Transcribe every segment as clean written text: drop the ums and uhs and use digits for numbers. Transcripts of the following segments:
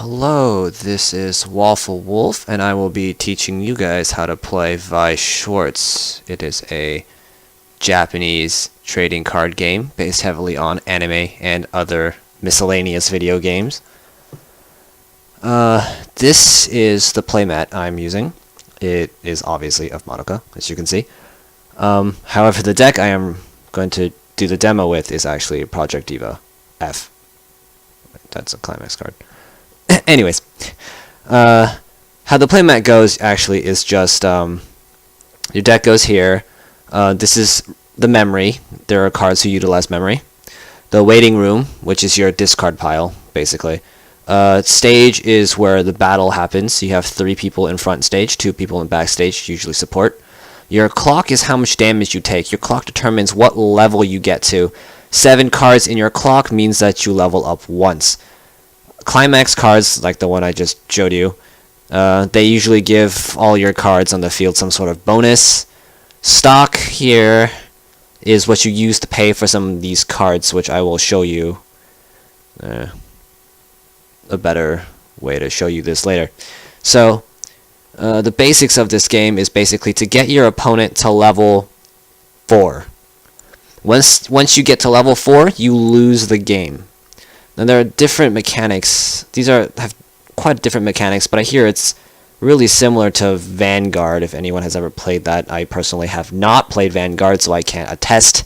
Hello, this is Wafflewolf, and I will be teaching you guys how to play Weiss. It is a Japanese trading card game based heavily on anime and other miscellaneous video games. This is the playmat I'm using. It is obviously of Monica, as you can see. However, the deck I am going to do the demo with is actually Project Diva F. That's a Climax card. Anyways, how the playmat goes actually is just your deck goes here. This is the memory. There are cards who utilize memory. The waiting room, which is your discard pile, basically. Stage is where the battle happens. You have 3 people in front stage, 2 people in backstage, usually support. Your clock is how much damage you take. Your clock determines what level you get to. 7 cards in your clock means that you level up once. Climax cards, like the one I just showed you, they usually give all your cards on the field some sort of bonus. Stock here is what you use to pay for some of these cards, which I will show you a better way to show you this later. So, the basics of this game is basically to get your opponent to level 4. Once you get to level 4, you lose the game. Now there are different mechanics. These have quite different mechanics, but I hear it's really similar to Vanguard, if anyone has ever played that. I personally have not played Vanguard, so I can't attest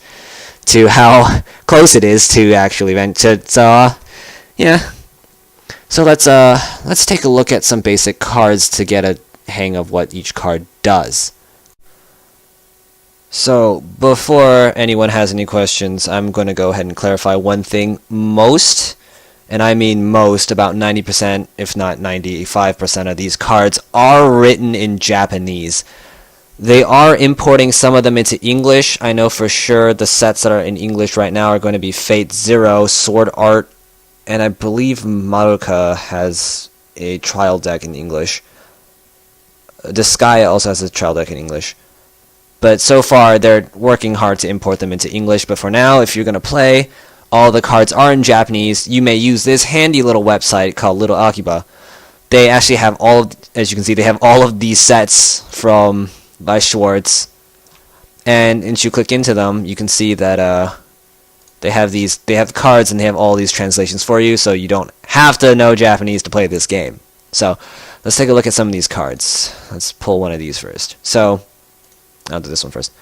to how close it is to actually yeah. So let's take a look at some basic cards to get a hang of what each card does. So, before anyone has any questions, I'm going to go ahead and clarify one thing. Most, and I mean most, about 90%, if not 95% of these cards are written in Japanese. They are importing some of them into English. I know for sure the sets that are in English right now are going to be Fate Zero, Sword Art, and I believe Maruka has a trial deck in English. Disgaea also has a trial deck in English. But so far, they're working hard to import them into English. But for now, if you're going to play, all the cards are in Japanese. You may use this handy little website called Little Akiba. They actually have as you can see, they have all of these sets from Weiss. And once you click into them, you can see that they have the cards and they have all these translations for you, so you don't have to know Japanese to play this game. So let's take a look at some of these cards. Let's pull one of these first. So I'll do this one first.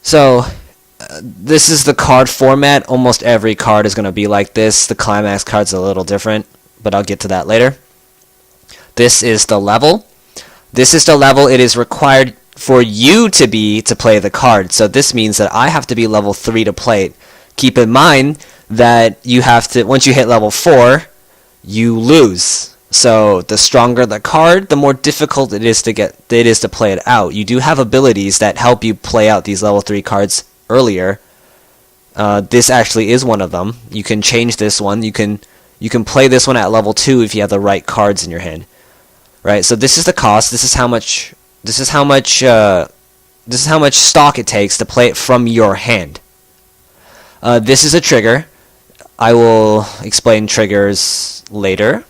So, this is the card format. Almost every card is going to be like this. The Climax card's a little different, but I'll get to that later. This is the level. This is the level it is required for you to play the card. So this means that I have to be level 3 to play it. Keep in mind that you have to, once you hit level 4, you lose. So the stronger the card, the more difficult it is to play it out. You do have abilities that help you play out these level 3 cards earlier. This actually is one of them. You can change this one. You can play this one at level 2 if you have the right cards in your hand. Right? So this is the cost. This is how much stock it takes to play it from your hand. This is a trigger. I will explain triggers later.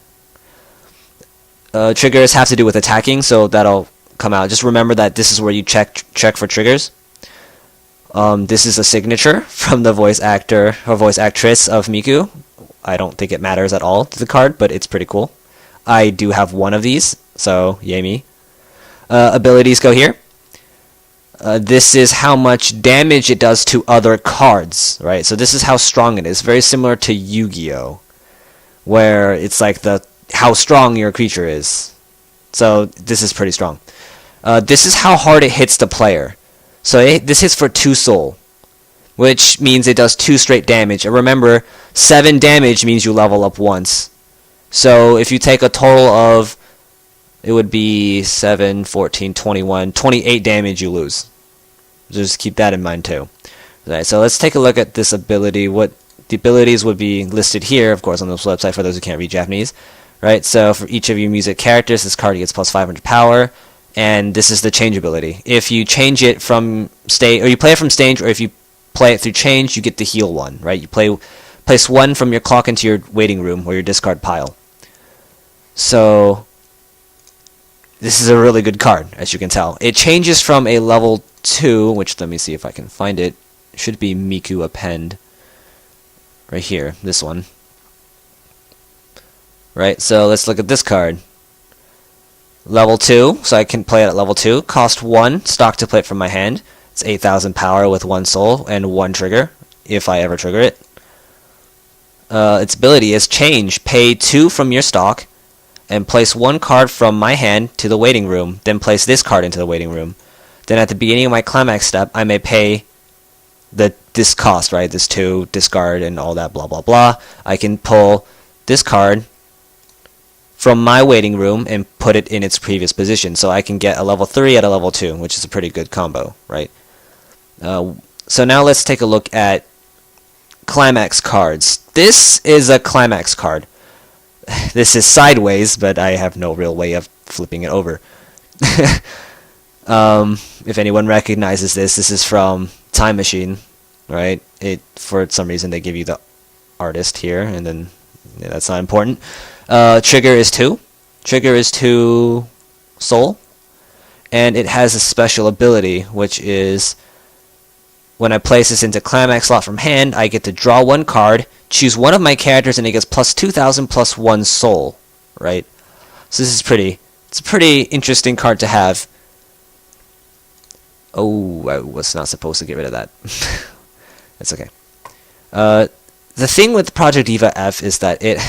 Triggers have to do with attacking, so that'll come out. Just remember that this is where you check for triggers. This is a signature from the voice actor or voice actress of Miku. I don't think it matters at all to the card, but it's pretty cool. I do have one of these, so yay me. Abilities go here. This is how much damage it does to other cards, right? So this is how strong it is. Very similar to Yu-Gi-Oh, where it's like how strong your creature is. So this is pretty strong. This is how hard it hits the player. So this hits for 2 soul, which means it does 2 straight damage. And remember, 7 damage means you level up once. So if you take a total of, it would be 7, 14, 21, 28 damage you lose. Just keep that in mind too. Right, so let's take a look at this ability. What the abilities would be listed here, of course, on this website for those who can't read Japanese. Right, so for each of your music characters, this card gets plus 500 power, and this is the change ability. If you change it from stage, or you play it from stage, or if you play it through change, you get to heal 1, right? You place 1 from your clock into your waiting room, or your discard pile. So this is a really good card, as you can tell. It changes from a level 2, which let me see if I can find it. It should be Miku Append. Right here, this one. Right, so let's look at this card. Level 2, so I can play it at level 2. Cost 1, stock to play it from my hand. It's 8,000 power with 1 soul and 1 trigger, if I ever trigger it. Its ability is change. Pay 2 from your stock, and place 1 card from my hand to the waiting room. Then place this card into the waiting room. Then at the beginning of my climax step, I may pay this cost, right? This 2, discard, and all that blah blah blah. I can pull this card from my waiting room and put it in its previous position. So I can get a level 3 at a level 2, which is a pretty good combo, right? So now let's take a look at Climax Cards. This is a Climax card. This is sideways, but I have no real way of flipping it over. If anyone recognizes this is from Time Machine, right? For some reason they give you the artist here, and then yeah, that's not important. Trigger is 2. Trigger is 2 soul, and it has a special ability, which is when I place this into Climax slot from hand, I get to draw 1 card, choose one of my characters, and it gets plus 2,000 plus 1 soul, right? So this is it's a pretty interesting card to have. Oh, I was not supposed to get rid of that. It's okay. The thing with Project Diva F is that it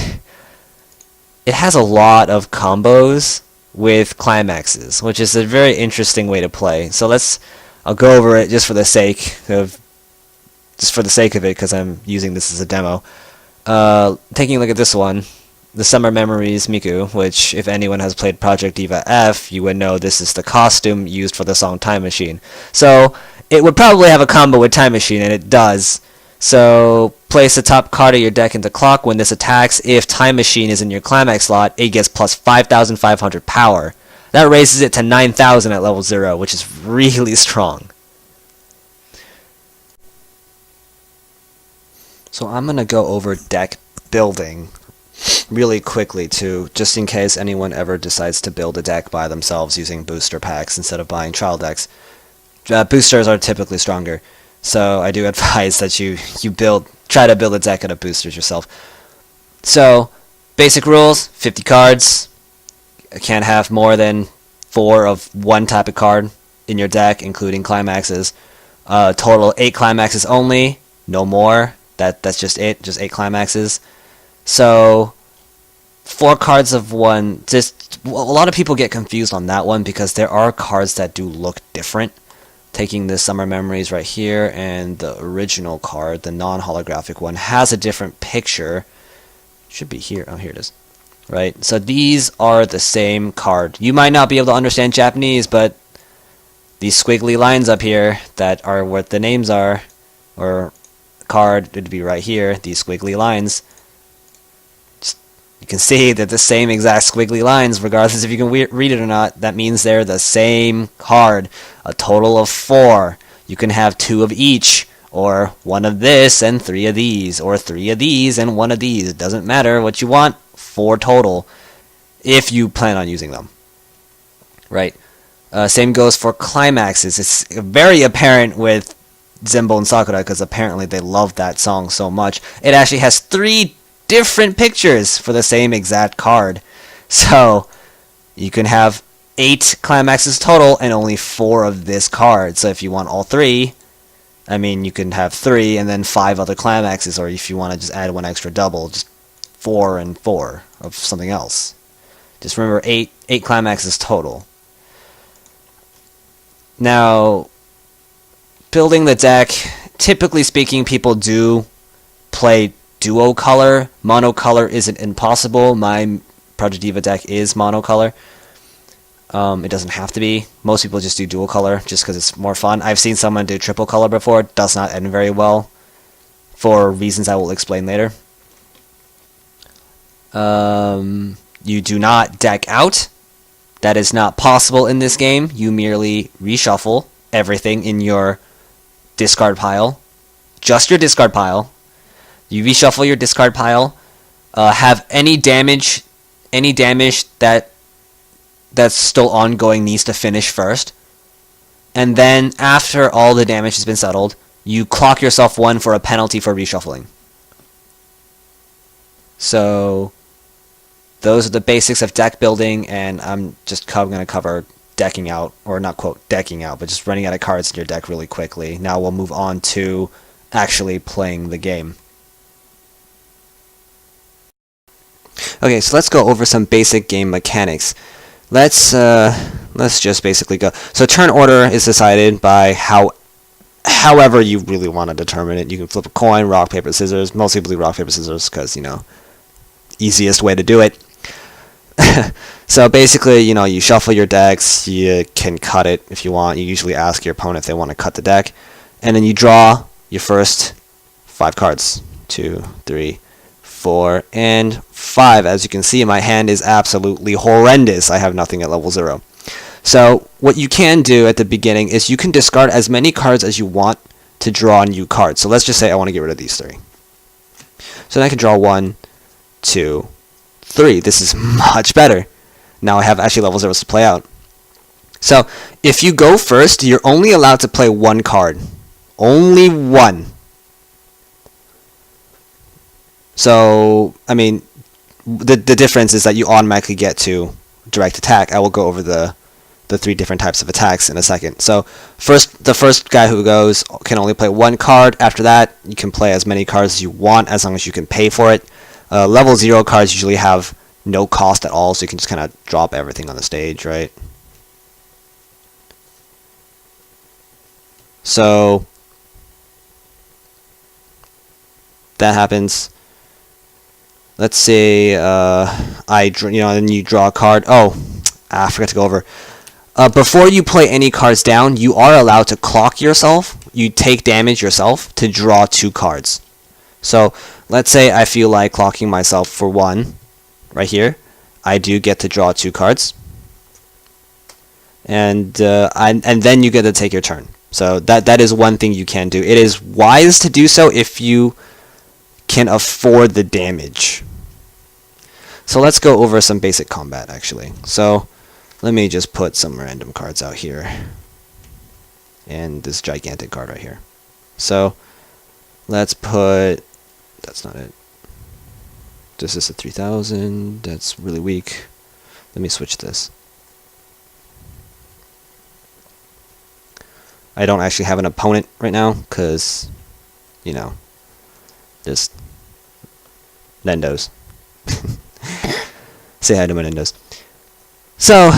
has a lot of combos with climaxes, which is a very interesting way to play. So I'll go over it just for the sake of it, because I'm using this as a demo. Taking a look at this one, the Summer Memories Miku, which if anyone has played Project Diva F, you would know this is the costume used for the song Time Machine. So it would probably have a combo with Time Machine, and it does. So place the top card of your deck into clock. When this attacks, if Time Machine is in your climax slot, it gets plus 5,500 power. That raises it to 9,000 at level 0, which is really strong. So I'm going to go over deck building really quickly too, just in case anyone ever decides to build a deck by themselves using booster packs instead of buying trial decks. Boosters are typically stronger, so I do advise that you try to build a deck out of boosters yourself. So basic rules: 50 cards. I can't have more than 4 of one type of card in your deck, including climaxes. Total 8 climaxes only, no more. That's just it, just 8 climaxes. So 4 cards of one. Just a lot of people get confused on that one because there are cards that do look different. Taking the Summer Memories right here, and the original card, the non-holographic one, has a different picture. Should be here. Oh, here it is. Right, so these are the same card. You might not be able to understand Japanese, but these squiggly lines up here that are what the names are, or card would be right here, these squiggly lines. You can see that the same exact squiggly lines, regardless if you can read it or not, that means they're the same card. A total of 4. You can have 2 of each, or 1 of this and 3 of these, or 3 of these and 1 of these. It doesn't matter what you want. 4 total, if you plan on using them. Right. Same goes for climaxes. It's very apparent with Zenbo and Sakura, because apparently they love that song so much. It actually has 3 different pictures for the same exact card. So you can have 8 climaxes total and only 4 of this card. So if you want all 3, I mean, you can have 3 and then 5 other climaxes, or if you want to just add 1 extra double, just 4 and 4 of something else. Just remember 8 climaxes total. Now, building the deck, typically speaking, people do play duo color. Monocolor isn't impossible. My Project Diva deck is monocolor. It doesn't have to be. Most people just do dual color just because it's more fun. I've seen someone do triple color before. It does not end very well for reasons I will explain later. You do not deck out. That is not possible in this game. You merely reshuffle everything in your discard pile. Just your discard pile. You reshuffle your discard pile. Have any damage any damage that's still ongoing needs to finish first. And then after all the damage has been settled, you clock yourself 1 for a penalty for reshuffling. So those are the basics of deck building, and I'm just going to cover decking out, or not quote decking out, but just running out of cards in your deck really quickly. Now we'll move on to actually playing the game. Okay, so let's go over some basic game mechanics. Let's just basically go. So turn order is decided by however you really want to determine it. You can flip a coin, rock, paper, scissors. Mostly do rock, paper, scissors because, you know, easiest way to do it. So basically, you know, you shuffle your decks. You can cut it if you want. You usually ask your opponent if they want to cut the deck, and then you draw your first 5 cards. 2, 3, 4, and 5. As you can see, my hand is absolutely horrendous. I have nothing at level 0. So what you can do at the beginning is you can discard as many cards as you want to draw new cards. So let's just say I want to get rid of these 3. So then I can draw 1, 2, 3. This is much better. Now I have actually level 0s to play out. So if you go first, you're only allowed to play 1 card. Only 1. So, I mean, the difference is that you automatically get to direct attack. I will go over the 3 different types of attacks in a second. So, the first guy who goes can only play 1 card. After that, you can play as many cards as you want as long as you can pay for it. Level 0 cards usually have no cost at all, so you can just kind of drop everything on the stage, right? So, that happens. Let's say then you draw a card. Oh, I forgot to go over. Before you play any cards down, you are allowed to clock yourself. You take damage yourself to draw 2 cards. So let's say I feel like clocking myself for 1 right here. I do get to draw 2 cards, and then you get to take your turn. So that is one thing you can do. It is wise to do so if you can afford the damage. So let's go over some basic combat actually. So let me just put some random cards out here. And this gigantic card right here. So let's put, that's not it. This is a 3000. That's really weak. Let me switch this. I don't actually have an opponent right now because, you know, just Nendos. Say hi to my Nendos. So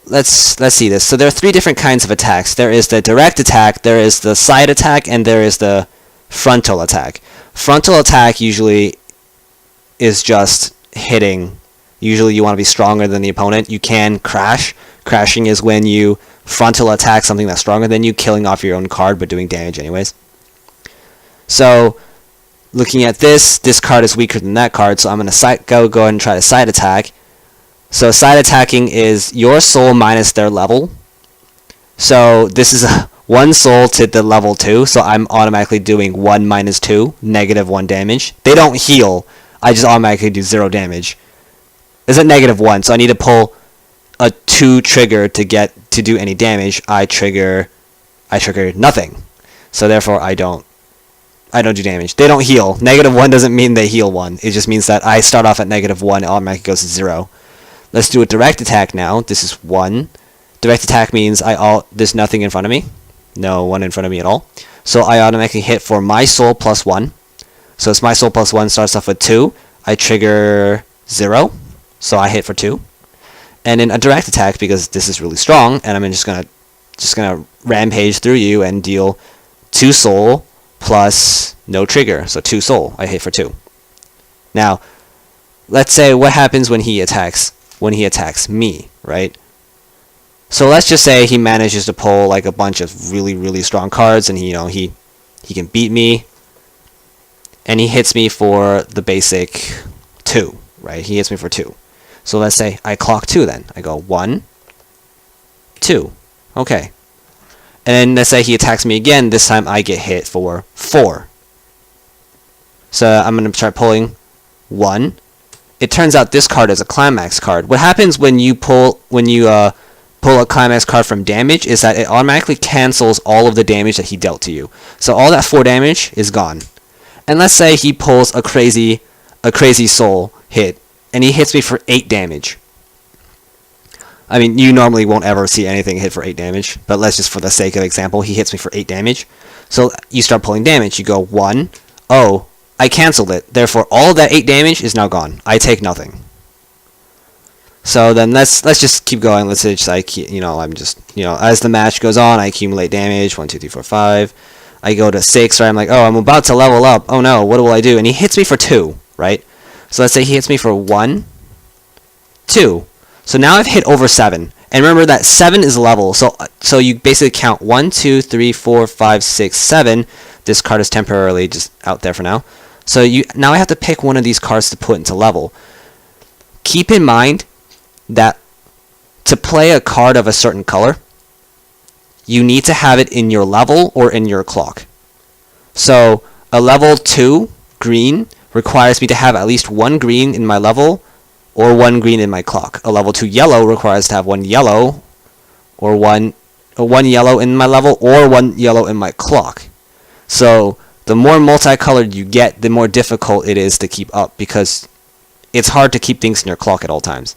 let's see this. So there are 3 different kinds of attacks. There is the direct attack, there is the side attack, and there is the frontal attack. Frontal attack usually is just hitting. Usually you want to be stronger than the opponent. You can crash. Crashing is when you frontal attack something that's stronger than you, killing off your own card but doing damage anyways. So looking at this card is weaker than that card, so I'm going to go ahead and try to side attack. So side attacking is your soul minus their level. So this is 1 soul to the level 2, so I'm automatically doing 1 minus 2, negative 1 damage. They don't heal, I just automatically do 0 damage. It's a negative 1, so I need to pull a 2 trigger to get to do any damage. I trigger nothing. So therefore I don't do damage. They don't heal. Negative 1 doesn't mean they heal 1. It just means that I start off at negative 1, it automatically goes to 0. Let's do a direct attack now. This is 1. Direct attack means there's nothing in front of me. No one in front of me at all. So I automatically hit for my soul plus 1. So it's my soul plus 1 starts off with 2. I trigger 0. So I hit for 2. And then a direct attack, because this is really strong, and I'm just gonna rampage through you and deal 2 soul plus no trigger. So 2 soul. I hit for 2. Now, let's say what happens when he attacks me, right? So let's just say he manages to pull like a bunch of really, really strong cards, and he can beat me, and he hits me for the basic 2, right? He hits me for 2. So let's say I clock 2 then. I go 1, 2. Okay. And then let's say he attacks me again. This time I get hit for 4. So I'm going to try pulling 1, it turns out this card is a Climax card. What happens when you pull a Climax card from damage is that it automatically cancels all of the damage that he dealt to you. So all that 4 damage is gone. And let's say he pulls a crazy soul hit, and he hits me for 8 damage. I mean, you normally won't ever see anything hit for 8 damage, but let's just for the sake of example, he hits me for 8 damage. So you start pulling damage. You go 1, oh, I canceled it. Therefore, all of that 8 damage is now gone. I take nothing. So then let's just keep going. Let's just as the match goes on, I accumulate damage. 1, 2, 3, 4, 5. I go to 6, right? I'm like, oh, I'm about to level up. Oh no, what will I do? And he hits me for 2, right? So let's say he hits me for 1, 2. So now I've hit over 7. And remember that 7 is level. So you basically count 1, 2, 3, 4, 5, 6, 7. This card is temporarily just out there for now. So now I have to pick one of these cards to put into level. Keep in mind that to play a card of a certain color, you need to have it in your level or in your clock. So a level 2 green requires me to have at least 1 green in my level or 1 green in my clock. A level 2 yellow requires to have 1 yellow or 1 yellow in my level or 1 yellow in my clock. So the more multicolored you get, the more difficult it is to keep up, because it's hard to keep things in your clock at all times.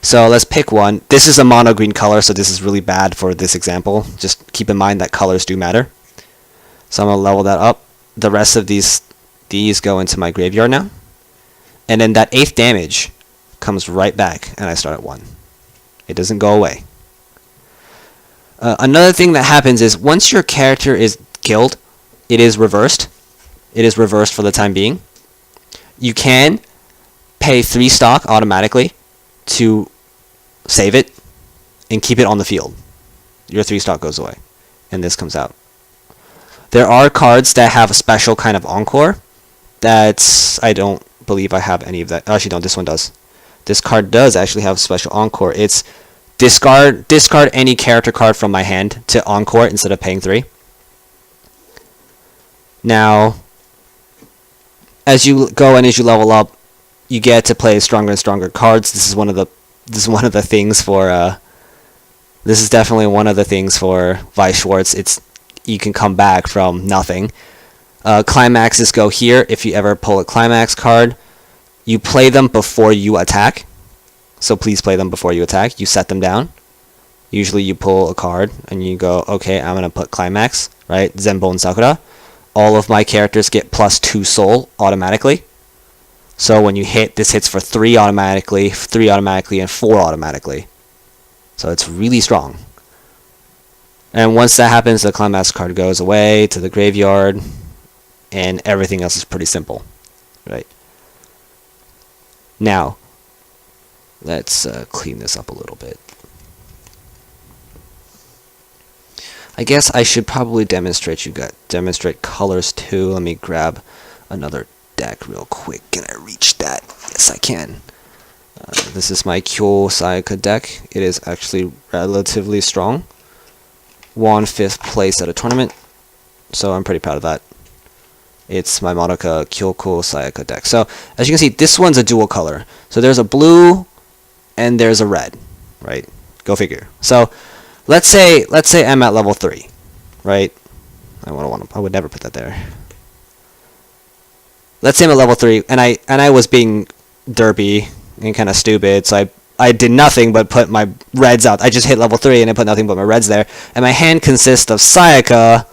So let's pick one. This is a mono green color, so this is really bad for this example. Just keep in mind that colors do matter. So I'm going to level that up. The rest of these go into my graveyard now. And then that 8th damage comes right back, and I start at 1. It doesn't go away. Another thing that happens is once your character is killed, it is reversed. It is reversed for the time being. You can pay 3 stock automatically to save it and keep it on the field. Your 3 stock goes away, and this comes out. There are cards that have a special kind of encore. I don't believe I have any of that. Actually, no, this one does. This card does actually have a special encore. It's discard any character card from my hand to encore instead of paying 3. Now, as you go and as you level up, you get to play stronger and stronger cards. This is definitely one of the things for Weiss. You can come back from nothing. Climaxes go here. If you ever pull a Climax card, you play them before you attack. So please play them before you attack. You set them down. Usually you pull a card and you go, okay, I'm going to put Climax, right? Zenbone Sakura. All of my characters get +2 soul automatically. So when you hit, this hits for 3 automatically, and 4 automatically. So it's really strong. And once that happens, the Climax card goes away to the graveyard, and everything else is pretty simple, right? Now, let's clean this up a little bit. I guess I should probably demonstrate colors too. Let me grab another deck real quick. Can I reach that? Yes, I can. This is my Kyo Sayaka deck. It is actually relatively strong. Won 5th place at a tournament, so I'm pretty proud of that. It's my Madoka Kyoko Sayaka deck. So, as you can see, this one's a dual color. So there's a blue and there's a red, right? Go figure. So, let's say I'm at level 3, right? I would never put that there. Let's say I'm at level 3, and I was being derpy and kind of stupid, so I did nothing but put my reds out. I just hit level 3 and I put nothing but my reds there. And my hand consists of Sayaka,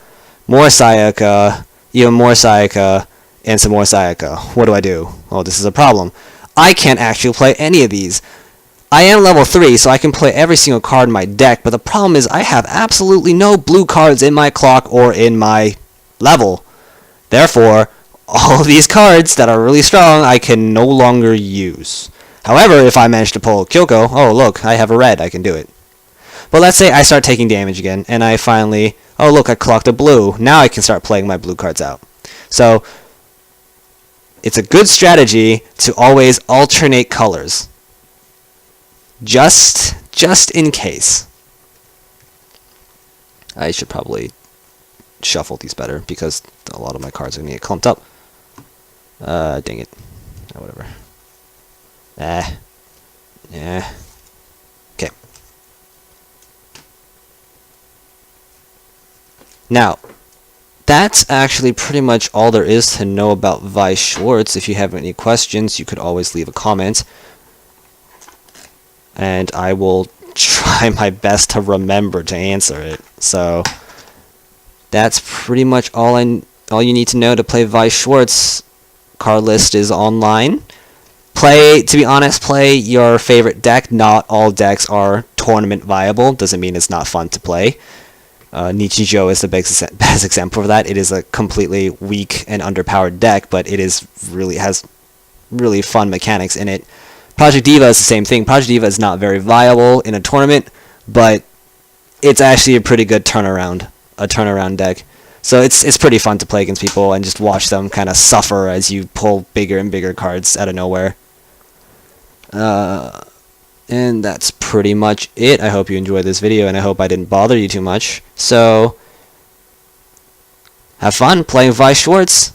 more Sayaka, even more Sayaka, and some more Sayaka. What do I do? Oh, this is a problem. I can't actually play any of these. I am level 3, so I can play every single card in my deck, but the problem is I have absolutely no blue cards in my clock or in my level. Therefore, all of these cards that are really strong, I can no longer use. However, if I manage to pull Kyoko, oh look, I have a red, I can do it. But let's say I start taking damage again, and I finally, oh look, I clocked a blue. Now I can start playing my blue cards out. So, it's a good strategy to always alternate colors. Just in case. I should probably shuffle these better, because a lot of my cards are going to get clumped up. Dang it. whatever. Yeah. Okay. Now, that's actually pretty much all there is to know about Weiss Schwarz. If you have any questions, you could always leave a comment. And I will try my best to remember to answer it. So, that's pretty much all you need to know to play Weiss Schwarz. Card list is online. To be honest, play your favorite deck. Not all decks are tournament viable. Doesn't mean it's not fun to play. Nichijou is the best example of that. It is a completely weak and underpowered deck, but it has really fun mechanics in it. Project Diva is the same thing. Project Diva is not very viable in a tournament, but it's actually a pretty good turnaround deck. So it's pretty fun to play against people and just watch them kind of suffer as you pull bigger and bigger cards out of nowhere. And that's pretty much it. I hope you enjoyed this video, and I hope I didn't bother you too much. So, have fun playing Weiss Schwarz.